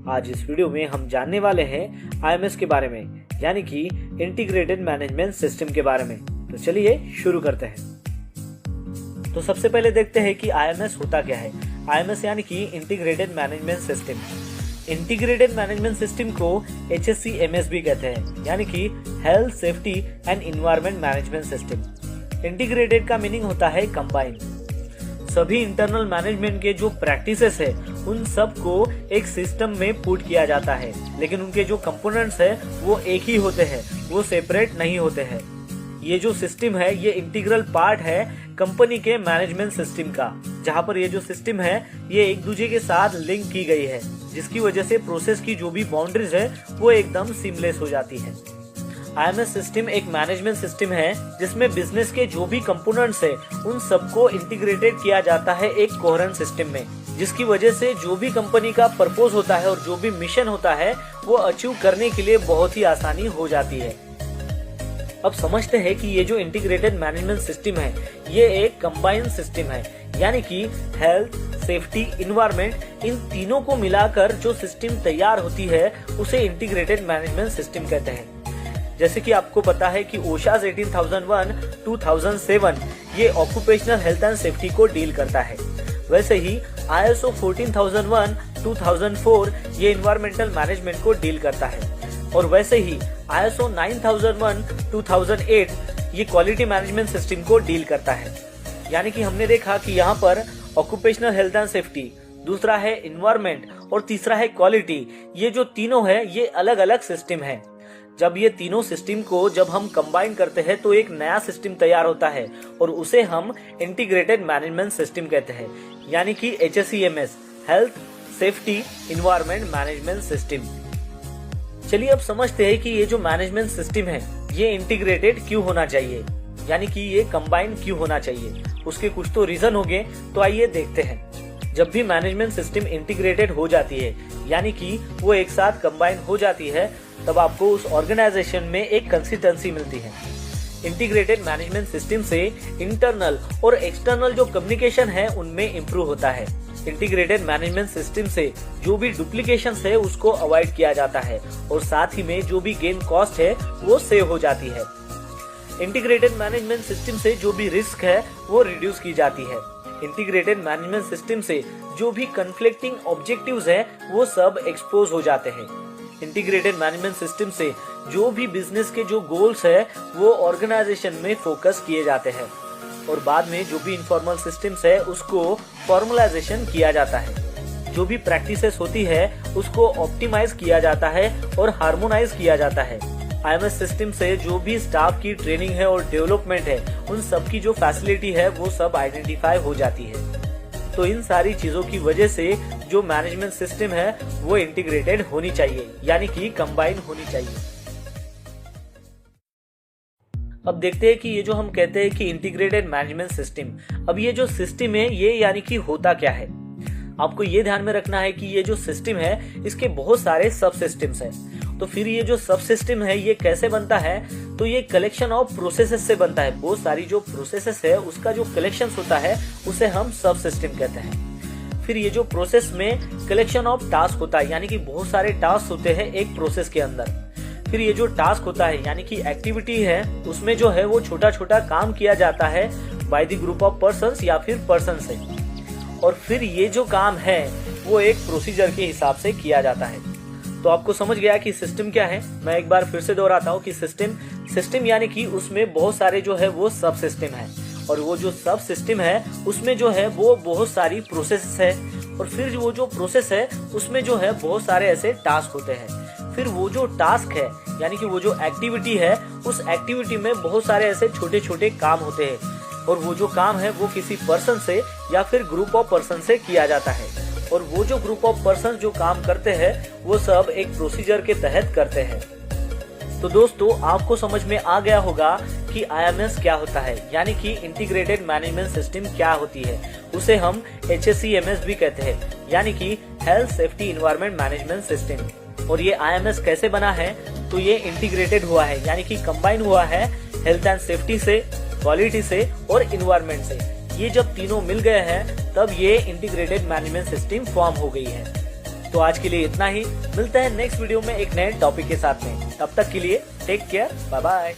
आज इस वीडियो में हम जानने वाले हैं आईएमएस के बारे में, यानी कि इंटीग्रेटेड मैनेजमेंट सिस्टम के बारे में। तो चलिए शुरू करते हैं। तो सबसे पहले देखते हैं कि आईएमएस होता क्या है। आईएमएस यानी कि integrated management system. Integrated management system को HSCMS भी कहते हैं, यानी कि health, safety and environment management system. Integrated का मीनिंग होता है कंबाइन। सभी इंटरनल मैनेजमेंट के जो प्रैक्टिसेस है उन सब को एक सिस्टम में पुट किया जाता है, लेकिन उनके जो कंपोनेंट्स है वो एक ही होते हैं, वो सेपरेट नहीं होते हैं। ये जो सिस्टम है ये इंटीग्रल पार्ट है कंपनी के मैनेजमेंट सिस्टम का, जहाँ पर ये जो सिस्टम है ये एक दूसरे के साथ लिंक की गई है, जिसकी वजह से प्रोसेस की जो भी बाउंड्रीज है वो एकदम सीमलेस हो जाती है। आईएमएस सिस्टम एक मैनेजमेंट सिस्टम है जिसमें बिजनेस के जो भी कंपोनेंट्स है उन सबको इंटीग्रेटेड किया जाता है एक कोहेरेंट सिस्टम में, जिसकी वजह से जो भी कंपनी का पर्पस होता है और जो भी मिशन होता है वो अचीव करने के लिए बहुत ही आसानी हो जाती है। अब समझते हैं कि ये जो इंटीग्रेटेड मैनेजमेंट सिस्टम है ये एक कंबाइंड सिस्टम है, यानी कि हेल्थ, सेफ्टी, इन्वायरमेंट, इन तीनों को मिलाकर जो सिस्टम तैयार होती है उसे इंटीग्रेटेड मैनेजमेंट सिस्टम कहते हैं। जैसे कि आपको पता है कि ओशास 18,001-2007 ये ऑक्यूपेशनल हेल्थ एंड सेफ्टी को डील करता है, वैसे ही ISO 14,001-2004 ये इन्वायरमेंटल मैनेजमेंट को डील करता है, और वैसे ही ISO 9001-2008 ये क्वालिटी मैनेजमेंट सिस्टम को डील करता है। यानी कि हमने देखा कि यहाँ पर ऑक्यूपेशनल हेल्थ एंड सेफ्टी, दूसरा है इन्वायरमेंट और तीसरा है क्वालिटी, ये जो तीनों है ये अलग अलग सिस्टम है। जब ये तीनों सिस्टम को जब हम कंबाइन करते हैं तो एक नया सिस्टम तैयार होता है और उसे हम इंटीग्रेटेड मैनेजमेंट सिस्टम कहते हैं, यानी कि HSCMS, health, safety, environment management system. चलिए अब समझते हैं कि ये जो मैनेजमेंट सिस्टम है ये इंटीग्रेटेड क्यों होना चाहिए, यानी कि ये कंबाइन क्यों होना चाहिए। उसके कुछ तो रीजन होंगे, तो आइए देखते हैं। जब भी मैनेजमेंट सिस्टम इंटीग्रेटेड हो जाती है, यानी कि वो एक साथ कंबाइन हो जाती है, तब आपको उस ऑर्गेनाइजेशन में एक कंसिस्टेंसी मिलती है। इंटीग्रेटेड मैनेजमेंट सिस्टम से इंटरनल और एक्सटर्नल जो कम्युनिकेशन है उनमें इम्प्रूव होता है। इंटीग्रेटेड मैनेजमेंट सिस्टम से जो भी डुप्लीकेशन है उसको अवॉइड किया जाता है, और साथ ही में जो भी गेन कॉस्ट है वो सेव हो जाती है। इंटीग्रेटेड मैनेजमेंट सिस्टम से जो भी रिस्क है वो रिड्यूस की जाती है। इंटीग्रेटेड मैनेजमेंट सिस्टम से जो भी कन्फ्लिक्टिंग ऑब्जेक्टिव्स हैं वो सब एक्सपोज हो जाते हैं। इंटीग्रेटेड मैनेजमेंट सिस्टम से जो भी बिजनेस के जो गोल्स है वो ऑर्गेनाइजेशन में फोकस किए जाते हैं, और बाद में जो भी इनफॉर्मल सिस्टम्स है उसको फॉर्मलाइजेशन किया जाता है। जो भी प्रैक्टिसेस होती है उसको ऑप्टिमाइज किया जाता है और हार्मोनाइज किया जाता है। आईएमएस सिस्टम से जो भी स्टाफ की ट्रेनिंग है और डेवलपमेंट है उन सब की जो फैसिलिटी है वो सब आइडेंटिफाई हो जाती है। तो इन सारी चीजों की वजह से जो मैनेजमेंट सिस्टम है वो इंटीग्रेटेड होनी चाहिए, यानी कि कंबाइन होनी चाहिए। अब देखते हैं कि ये जो हम कहते हैं कि इंटीग्रेटेड मैनेजमेंट सिस्टम, अब ये जो सिस्टम है ये यानी कि होता क्या है। आपको ये ध्यान में रखना है कि ये जो सिस्टम है इसके बहुत सारे सब सिस्टम्स हैं। तो फिर ये जो सब सिस्टम है ये कैसे बनता है, तो ये कलेक्शन ऑफ प्रोसेसेस से बनता है। बहुत सारी जो प्रोसेसेस है उसका जो कलेक्शन होता है उसे हम सब सिस्टम कहते हैं। फिर ये जो प्रोसेस में कलेक्शन ऑफ टास्क होता है, यानी कि बहुत सारे टास्क होते हैं एक प्रोसेस के अंदर। फिर ये जो टास्क होता है यानी कि एक्टिविटी है उसमें जो है वो छोटा छोटा काम किया जाता है by the group of persons या फिर पर्सन से, और फिर ये जो काम है वो एक प्रोसीजर के हिसाब से किया जाता है। तो आपको समझ गया कि सिस्टम क्या है। मैं एक बार फिर से दोहराता हूँ कि सिस्टम यानी कि उसमें बहुत सारे जो है वो सब सिस्टम है, और वो जो सब सिस्टम है उसमें जो है वो बहुत सारी प्रोसेस है, और फिर वो जो प्रोसेस है उसमें जो है बहुत सारे ऐसे टास्क होते हैं। फिर वो जो टास्क है यानी कि वो जो एक्टिविटी है उस एक्टिविटी में बहुत सारे ऐसे छोटे छोटे काम होते हैं, और वो जो काम है वो किसी पर्सन से या फिर ग्रुप ऑफ पर्सन से किया जाता है, और वो जो ग्रुप ऑफ पर्सन जो काम करते हैं वो सब एक प्रोसीजर के तहत करते हैं। तो दोस्तों आपको समझ में आ गया होगा कि आईएमएस क्या होता है, यानी कि इंटीग्रेटेड मैनेजमेंट सिस्टम क्या होती है। उसे हम HSCMS भी कहते हैं, यानी कि health, safety, environment management system. और ये आईएमएस कैसे बना है, तो ये इंटीग्रेटेड हुआ है, यानी कि कंबाइन हुआ है हेल्थ एंड सेफ्टी से, क्वालिटी से और इन्वायरमेंट से। ये जब तीनों मिल गए हैं तब ये इंटीग्रेटेड मैनेजमेंट सिस्टम फॉर्म हो गई है। तो आज के लिए इतना ही, मिलते हैं नेक्स्ट वीडियो में एक नए टॉपिक के साथ में। तब तक के लिए टेक केयर, बाय बाय।